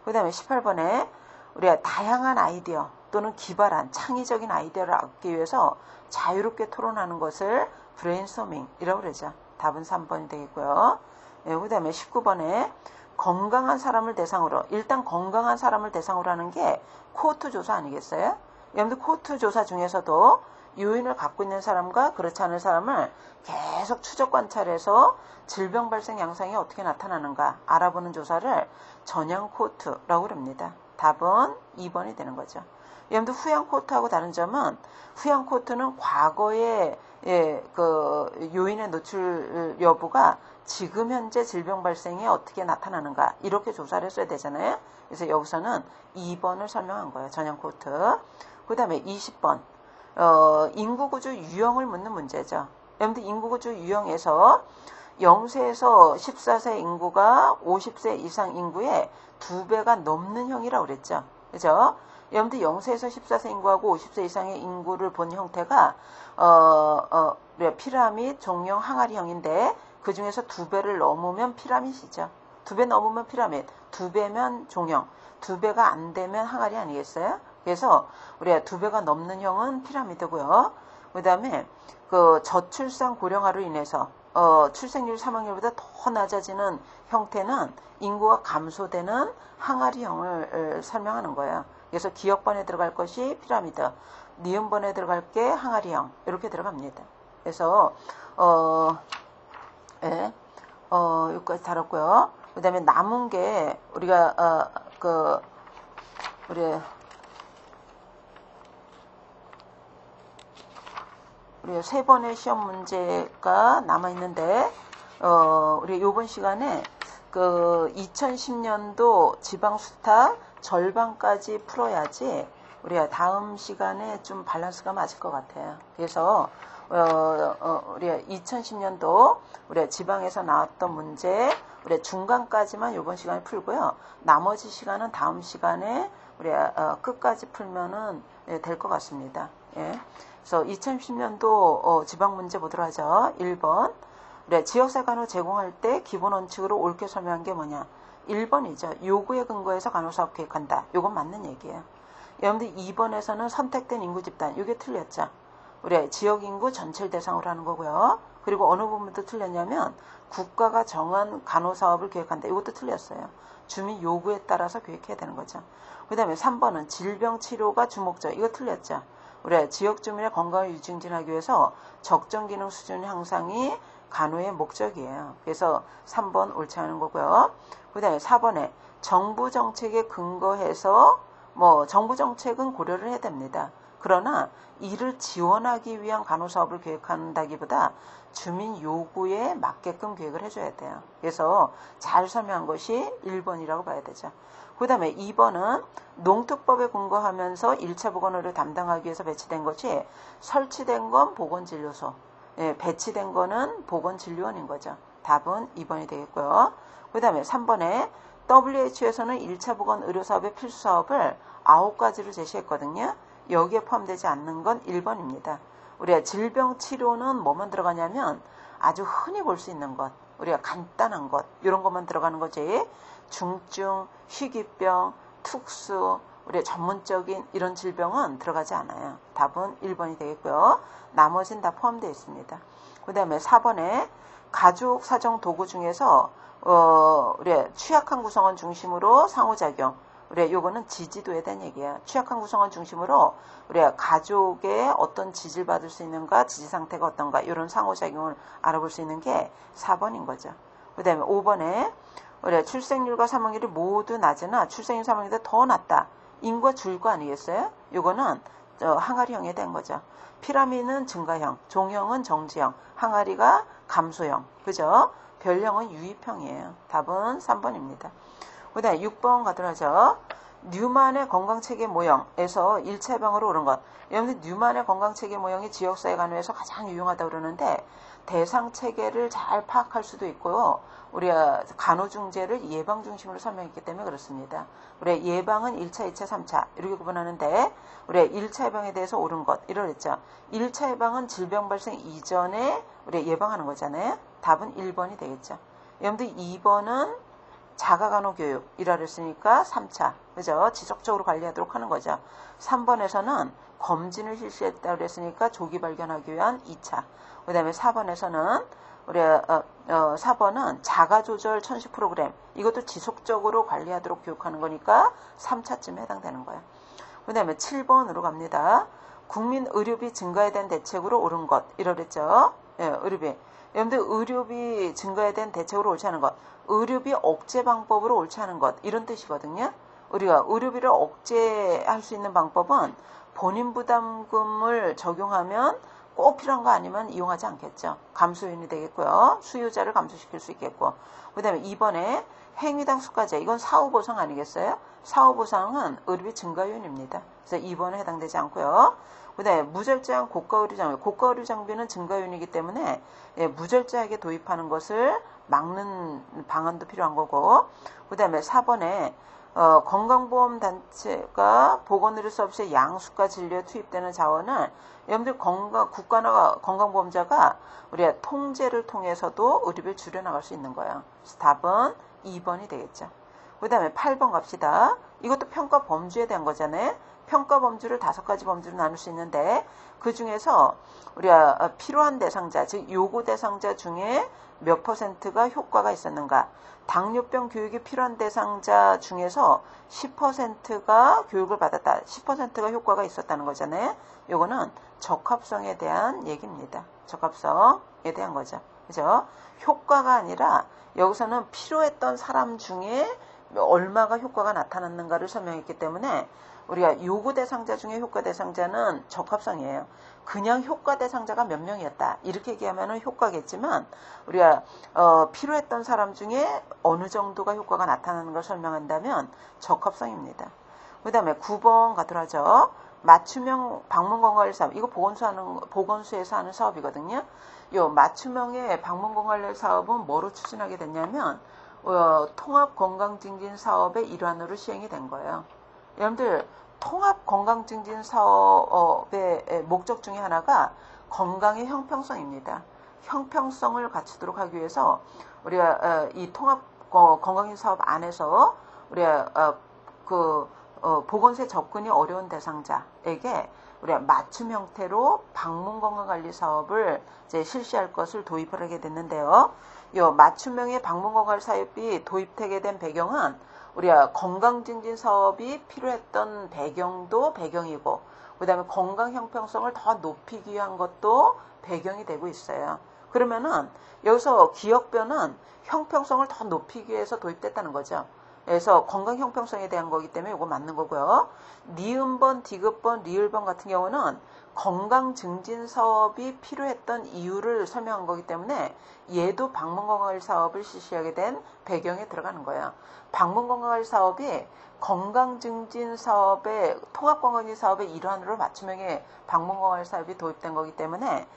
그 다음에 18번에 우리가 다양한 아이디어 또는 기발한 창의적인 아이디어를 얻기 위해서 자유롭게 토론하는 것을 브레인스토밍이라고 그러죠. 답은 3번이 되겠고요. 그 다음에 19번에 건강한 사람을 대상으로 일단 건강한 사람을 대상으로 하는 게 코호트 조사 아니겠어요? 여러분들 코호트 조사 중에서도 요인을 갖고 있는 사람과 그렇지 않은 사람을 계속 추적 관찰해서 질병 발생 양상이 어떻게 나타나는가 알아보는 조사를 전향 코호트라고 합니다. 답은 2번이 되는 거죠. 여러분들 후양 코호트하고 다른 점은 후양 코호트는 과거의 그 요인의 노출 여부가 지금 현재 질병 발생이 어떻게 나타나는가 이렇게 조사를 했어야 되잖아요. 그래서 여기서는 2번을 설명한 거예요. 전향 코호트. 그 다음에 20번 인구구조 유형을 묻는 문제죠. 여러분들 인구구조 유형에서 0세에서 14세 인구가 50세 이상 인구의 2배가 넘는 형이라고 그랬죠. 그죠? 여러분들 0세에서 14세 인구하고 50세 이상의 인구를 본 형태가 피라밋, 종형, 항아리형인데 그 중에서 2배를 넘으면 피라밋이죠. 2배 넘으면 피라밋, 2배면 종형, 2배가 안 되면 항아리 아니겠어요? 그래서 우리가 2배가 넘는 형은 피라미드고요. 그 다음에 그 저출산 고령화로 인해서 출생률 사망률보다 더 낮아지는 형태는 인구가 감소되는 항아리형을 설명하는 거예요. 그래서 기역번에 들어갈 것이 피라미드, 니은번에 들어갈 게 항아리형 이렇게 들어갑니다. 그래서 여기까지 다뤘고요. 그 다음에 남은 게 우리가 우리 3번의 시험 문제가 남아있는데, 우리 요번 시간에 그 2010년도 지방수탁 절반까지 풀어야지 우리가 다음 시간에 좀 밸런스가 맞을 것 같아요. 그래서, 우리가 2010년도 우리가 지방에서 나왔던 문제, 우리가 중간까지만 요번 시간에 풀고요. 나머지 시간은 다음 시간에 우리가 끝까지 풀면은 될 것 같습니다. 예. 그래서 2010년도 지방 문제 보도록 하죠. 1번. 우리가 지역사회 간호 제공할 때 기본 원칙으로 옳게 설명한 게 뭐냐. 1번이죠. 요구에 근거해서 간호사업 계획한다. 요건 맞는 얘기예요. 여러분들 2번에서는 선택된 인구 집단. 요게 틀렸죠. 우리 지역 인구 전체를 대상으로 하는 거고요. 그리고 어느 부분도 틀렸냐면 국가가 정한 간호사업을 계획한다. 이것도 틀렸어요. 주민 요구에 따라서 계획해야 되는 거죠. 그 다음에 3번은 질병 치료가 주목적. 이거 틀렸죠. 우리 지역 주민의 건강을 유증진하기 위해서 적정 기능 수준 향상이 간호의 목적이에요. 그래서 3번 옳지 않은 거고요. 그 다음에 4번에 정부 정책에 근거해서 정부 정책은 고려를 해야 됩니다. 그러나 이를 지원하기 위한 간호사업을 계획한다기보다 주민 요구에 맞게끔 계획을 해줘야 돼요. 그래서 잘 설명한 것이 1번이라고 봐야 되죠. 그 다음에 2번은 농특법에 근거하면서 1차 보건의료 담당하기 위해서 배치된 것이 설치된 건 보건진료소, 배치된 거는 보건진료원인 거죠. 답은 2번이 되겠고요. 그 다음에 3번에 WHO에서는 1차 보건의료사업의 필수사업을 9가지로 제시했거든요. 여기에 포함되지 않는 건 1번입니다. 우리가 질병 치료는 뭐만 들어가냐면 아주 흔히 볼 수 있는 것, 우리가 간단한 것, 이런 것만 들어가는 거지. 중증, 희귀병, 특수, 우리가 전문적인 이런 질병은 들어가지 않아요. 답은 1번이 되겠고요. 나머지는 다 포함되어 있습니다. 그 다음에 4번에 가족 사정 도구 중에서 우리 취약한 구성원 중심으로 상호작용. 우리 요거는 지지도에 대한 얘기야. 취약한 구성원 중심으로 우리가 가족의 어떤 지지를 받을 수 있는가, 지지 상태가 어떤가, 이런 상호작용을 알아볼 수 있는 게 4번인 거죠. 그 다음에 5번에 우리 출생률과 사망률이 모두 낮으나 출생률 사망률보다 더 낮다. 인구가 줄 거 아니겠어요? 요거는 항아리형에 대한 거죠. 피라미드는 증가형, 종형은 정지형, 항아리가 감소형. 그죠? 별형은 유입형이에요. 답은 3번입니다. 그 다음에 6번 가도록 하죠. 뉴만의 건강체계 모형에서 1차 예방으로 옳은 것. 여러분들 뉴만의 건강체계 모형이 지역사회 간호에서 가장 유용하다고 그러는데 대상체계를 잘 파악할 수도 있고요. 우리가 간호중재를 예방 중심으로 설명했기 때문에 그렇습니다. 우리 예방은 1차, 2차, 3차 이렇게 구분하는데 우리 1차 예방에 대해서 옳은 것 이러랬죠. 1차 예방은 질병 발생 이전에 우리 예방하는 거잖아요. 답은 1번이 되겠죠. 여러분들 2번은 자가간호교육이라 그랬으니까 3차, 그죠? 지속적으로 관리하도록 하는 거죠. 3번에서는 검진을 실시했다고 그랬으니까 조기 발견하기 위한 2차. 그 다음에 4번에서는 우리 4번은 자가조절 천식 프로그램, 이것도 지속적으로 관리하도록 교육하는 거니까 3차쯤에 해당되는 거예요. 그 다음에 7번으로 갑니다. 국민 의료비 증가에 대한 대책으로 옳은 것 이러랬죠. 예, 의료비. 여러분들 의료비 증가에 대한 대책으로 옳지 않은 것, 의료비 억제 방법으로 옳지 않은 것 이런 뜻이거든요. 우리가 의료비를 억제할 수 있는 방법은 본인 부담금을 적용하면 꼭 필요한 거 아니면 이용하지 않겠죠. 감소 요인이 되겠고요. 수요자를 감소시킬 수 있겠고. 그 다음에 2번에 행위당 수가제, 이건 사후보상 아니겠어요? 사후보상은 의료비 증가 요인입니다. 그래서 2번에 해당되지 않고요. 그 다음에 무절제한 고가의료장비, 고가의료장비는 증가 요인이기 때문에 무절제하게 도입하는 것을 막는 방안도 필요한 거고. 그 다음에 4번에 건강보험단체가 보건의료 서비스의 양수과 진료에 투입되는 자원을 여러분들 국가나 건강보험자가 우리가 통제를 통해서도 의료비를 줄여나갈 수 있는 거예요. 그래서 답은 2번이 되겠죠. 그 다음에 8번 갑시다. 이것도 평가 범주에 대한 거잖아요. 평가 범주를 5가지 범주로 나눌 수 있는데 그 중에서 우리가 필요한 대상자, 즉 요구 대상자 중에 몇 %가 효과가 있었는가. 당뇨병 교육이 필요한 대상자 중에서 10%가 교육을 받았다. 10%가 효과가 있었다는 거잖아요. 요거는 적합성에 대한 얘기입니다. 적합성에 대한 거죠. 그죠? 효과가 아니라 여기서는 필요했던 사람 중에 얼마가 효과가 나타났는가를 설명했기 때문에 우리가 요구 대상자 중에 효과 대상자는 적합성이에요. 그냥 효과 대상자가 몇 명이었다. 이렇게 얘기하면 효과겠지만 우리가 필요했던 사람 중에 어느 정도가 효과가 나타나는 걸 설명한다면 적합성입니다. 그 다음에 9번 가도록 하죠. 맞춤형 방문건강관리 사업. 이거 보건소에서 하는 사업이거든요. 요 맞춤형의 방문건강관리 사업은 뭐로 추진하게 됐냐면 통합건강증진 사업의 일환으로 시행이 된 거예요. 여러분들 통합건강증진 사업의 목적 중에 하나가 건강의 형평성입니다. 형평성을 갖추도록 하기 위해서 우리가 이 통합건강증진 사업 안에서 우리가 보건소에 접근이 어려운 대상자에게 우리가 맞춤 형태로 방문건강관리 사업을 이제 실시할 것을 도입을 하게 됐는데요. 이 맞춤형의 방문건강관리 사업이 도입되게 된 배경은 우리가 건강증진 사업이 필요했던 배경도 배경이고 그 다음에 건강 형평성을 더 높이기 위한 것도 배경이 되고 있어요. 그러면은 여기서 기억변은 형평성을 더 높이기 위해서 도입됐다는 거죠. 그래서 건강 형평성에 대한 거기 때문에 이거 맞는 거고요. 니은번, 디귿번, 리을번 같은 경우는 건강 증진 사업이 필요했던 이유를 설명한 거기 때문에 얘도 방문건강관리 사업을 실시하게 된 배경에 들어가는 거예요. 방문건강관리 사업이 건강 증진 사업의 통합건강관리 사업의 일환으로 맞춤형의 방문건강관리 사업이 도입된 거기 때문에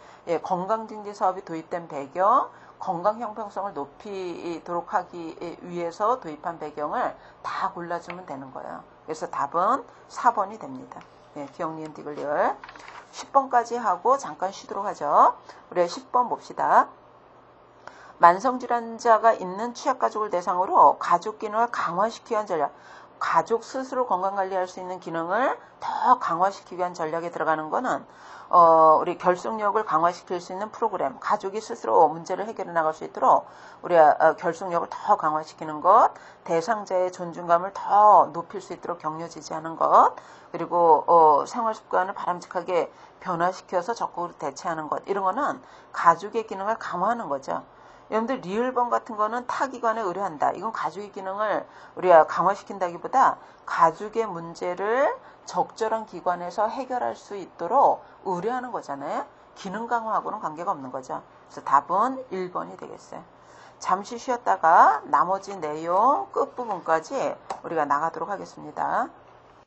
건강 증진 사업이 도입된 배경, 건강 형평성을 높이도록 하기 위해서 도입한 배경을 다 골라주면 되는 거예요. 그래서 답은 4번이 됩니다. 기억, 니은, 디귿, 리을. 10번까지 하고 잠깐 쉬도록 하죠. 우리 10번 봅시다. 만성질환자가 있는 취약가족을 대상으로 가족 기능을 강화시키기 위한 전략. 가족 스스로 건강관리할 수 있는 기능을 더 강화시키기 위한 전략에 들어가는 거는 우리 결속력을 강화시킬 수 있는 프로그램, 가족이 스스로 문제를 해결해 나갈 수 있도록 우리가 결속력을 더 강화시키는 것, 대상자의 존중감을 더 높일 수 있도록 격려 지지하는 것, 그리고 생활습관을 바람직하게 변화시켜서 적극으로 대체하는 것, 이런 거는 가족의 기능을 강화하는 거죠. 여러분들 리을번 같은 거는 타기관에 의뢰한다. 이건 가족의 기능을 우리가 강화시킨다기보다 가족의 문제를 적절한 기관에서 해결할 수 있도록 의뢰하는 거잖아요. 기능 강화하고는 관계가 없는 거죠. 그래서 답은 1번이 되겠어요. 잠시 쉬었다가 나머지 내용 끝부분까지 우리가 나가도록 하겠습니다.